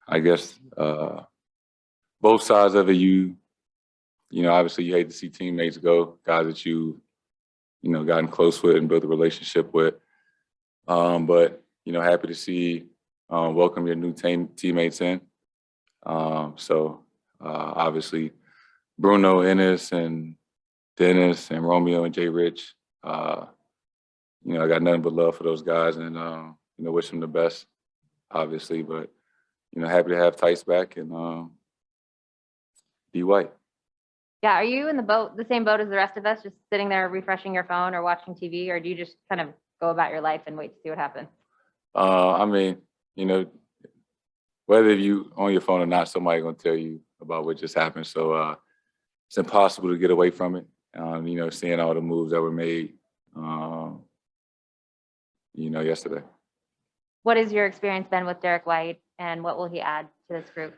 I guess both sides of it, you know, obviously you hate to see teammates go, guys that you know, gotten close with and built a relationship with. But, you know, happy to see, welcome your new teammates in. Obviously Bruno, Enes, and Dennis, and Romeo and JRich, you know, I got nothing but love for those guys, and, you know, wish them the best, obviously, but, you know, happy to have Theis back and DWhite. Yeah, are you in the same boat as the rest of us, just sitting there refreshing your phone or watching TV, or do you just kind of go about your life and wait to see what happens? I mean, you know, whether you on your phone or not, somebody gonna tell you about what just happened. So it's impossible to get away from it. You know, seeing all the moves that were made, you know, yesterday. What has your experience been with Derrick White, and what will he add to this group?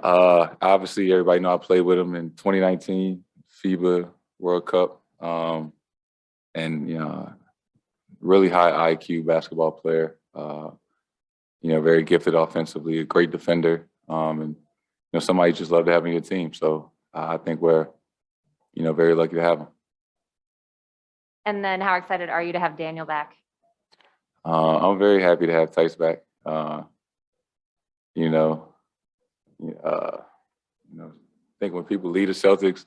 Obviously, everybody know I played with him in 2019 FIBA World Cup, and you know, really high IQ basketball player. You know, very gifted offensively, a great defender, and you know, somebody you just love to have on your team. So I think we're, you know, very lucky to have him. And then, how excited are you to have Daniel back? I'm very happy to have Theis back. You know, I think when people leave the Celtics,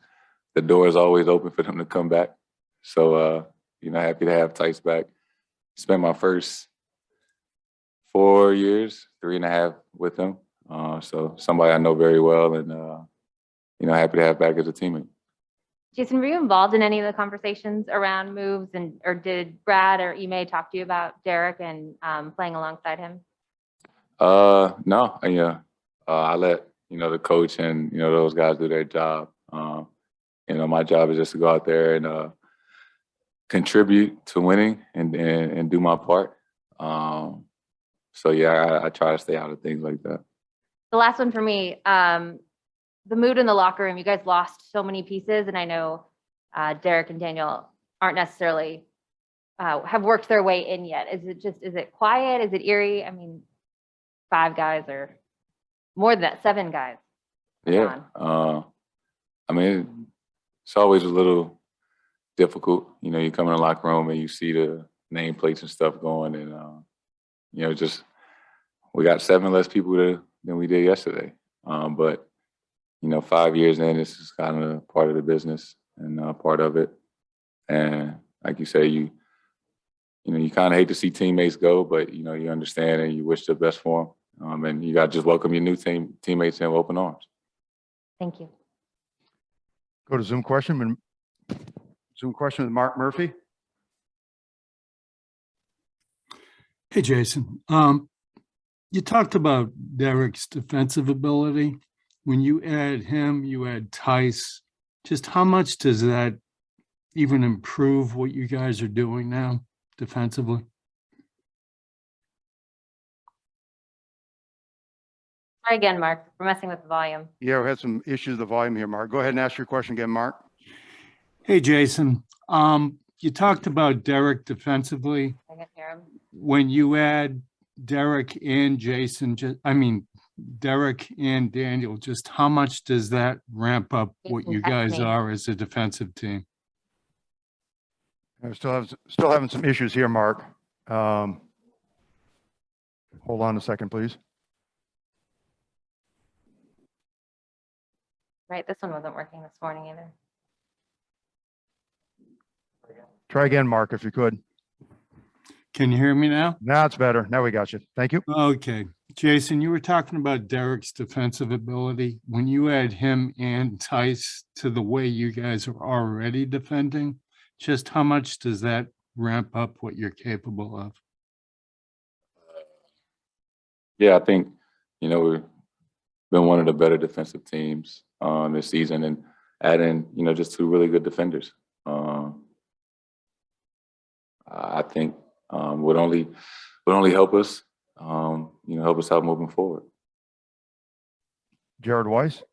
the door is always open for them to come back. So, you know, happy to have Theis back. Spent my first 4 years, 3.5 with him. So somebody I know very well, and, you know, happy to have back as a teammate. Jayson, were you involved in any of the conversations around moves, or did Brad or Ime talk to you about Derrick and playing alongside him? No, yeah. I let, you know, the coach and, you know, those guys do their job. You know, my job is just to go out there and contribute to winning and do my part. So yeah, I try to stay out of things like that. The last one for me, the mood in the locker room. You guys lost so many pieces, and I know Derrick and Daniel aren't necessarily have worked their way in yet. Is it quiet? Is it eerie? I mean, 5 guys or more than that, 7 guys. Yeah. I mean, it's always a little difficult. You know, you come in the locker room and you see the nameplates and stuff going, and you know, just we got 7 less people than we did yesterday. But you know, 5 years in, this is kind of part of the business and part of it. And like you say, you know, you kind of hate to see teammates go, but you know, you understand and you wish the best for them. And you got to just welcome your new teammates in with open arms. Thank you. Go to Zoom question. Zoom question with Mark Murphy. Hey, Jayson. You talked about Derrick's defensive ability. When you add him, you add Theis. Just how much does that even improve what you guys are doing now defensively? Try again, Mark. We're messing with the volume. Yeah, we had some issues with the volume here, Mark. Go ahead and ask your question again, Mark. Hey, Jayson. You talked about Derrick defensively. I can hear him. When you add Derrick and Jayson, Derrick and Daniel, just how much does that ramp up what you guys are as a defensive team? We're still having some issues here, Mark. Hold on a second, please. Right, this one wasn't working this morning either. Try again, Mark, if you could. Can you hear me now? Now it's better. Now we got you. Thank you. Okay. Jayson, you were talking about Derrick's defensive ability. When you add him and Theis to the way you guys are already defending, just how much does that ramp up what you're capable of? Yeah, I think, you know, we've been one of the better defensive teams this season, and adding, you know, just 2 really good defenders. I think would only help us, you know, help us out moving forward. Jared Weiss.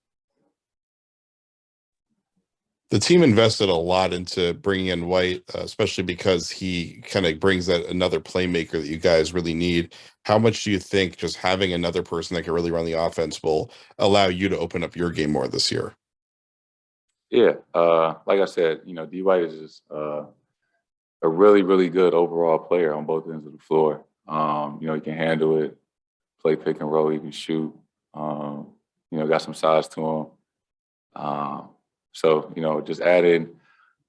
The team invested a lot into bringing in White, especially because he kind of brings that another playmaker that you guys really need. How much do you think just having another person that can really run the offense will allow you to open up your game more this year? Yeah, like I said, DWhite is just a really, really good overall player on both ends of the floor. He can handle it, play pick and roll, he can shoot. Got some size to him. So, just adding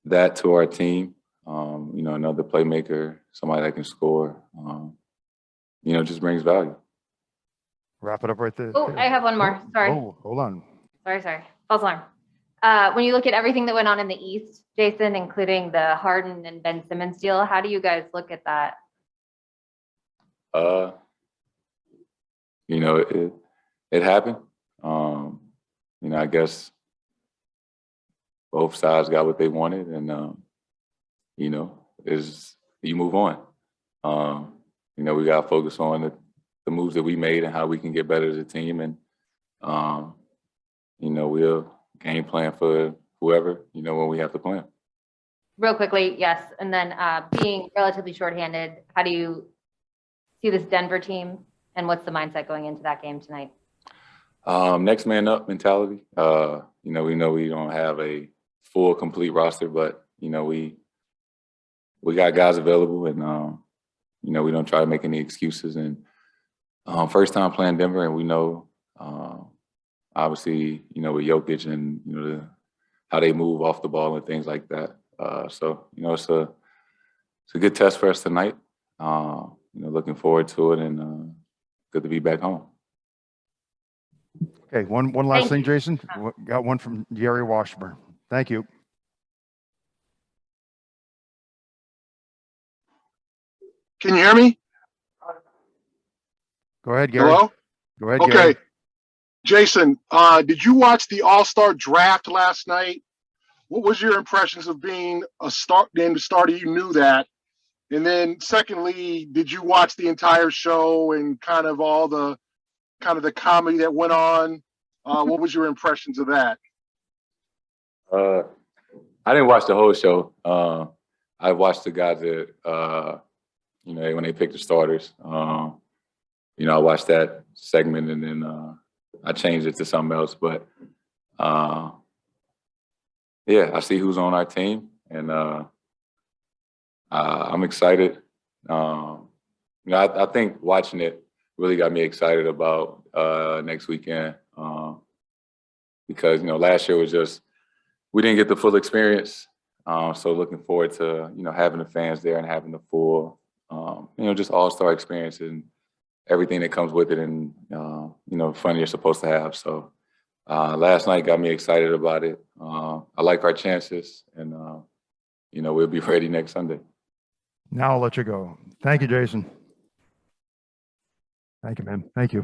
that to our team, another playmaker, somebody that can score, just brings value. Wrap it up right there. Oh, I have one more. Sorry. Oh, hold on. Sorry. False alarm. When you look at everything that went on in the East, Jayson, including the Harden and Ben Simmons deal, how do you guys look at that? It happened. I guess both sides got what they wanted, and you move on. We got to focus on the moves that we made and how we can get better as a team, and we'll game plan for whoever when we have to play 'em. Real quickly, yes. And then being relatively shorthanded, how do you see this Denver team, and what's the mindset going into that game tonight? Next man up mentality. We know we don't have a full, complete roster, but we got guys available, and we don't try to make any excuses. And first time playing Denver, and we know obviously with Jokic and how they move off the ball and things like that. So it's a good test for us tonight. Looking forward to it, and good to be back home. Okay, one last thing, Thank you. Jayson. Got one from Gary Washburn. Thank you. Can you hear me? Go ahead, Gary. Hello? Go ahead, Okay. Gary. Jason, did you watch the All-Star draft last night? What was your impressions of being a starter? You knew that. And then secondly, did you watch the entire show and kind of all the comedy that went on? What was your impressions of that? I didn't watch the whole show. I watched the guys that when they picked the starters. I watched that segment, and then I changed it to something else. But yeah, I see who's on our team, and I'm excited. I think watching it really got me excited about next weekend, because last year was just, we didn't get the full experience. So looking forward to having the fans there and having the full just all-star experience and everything that comes with it, and fun you're supposed to have. So last night got me excited about it. I like our chances, and we'll be ready next Sunday. Now I'll let you go. Thank you, Jayson. Thank you, man. Thank you.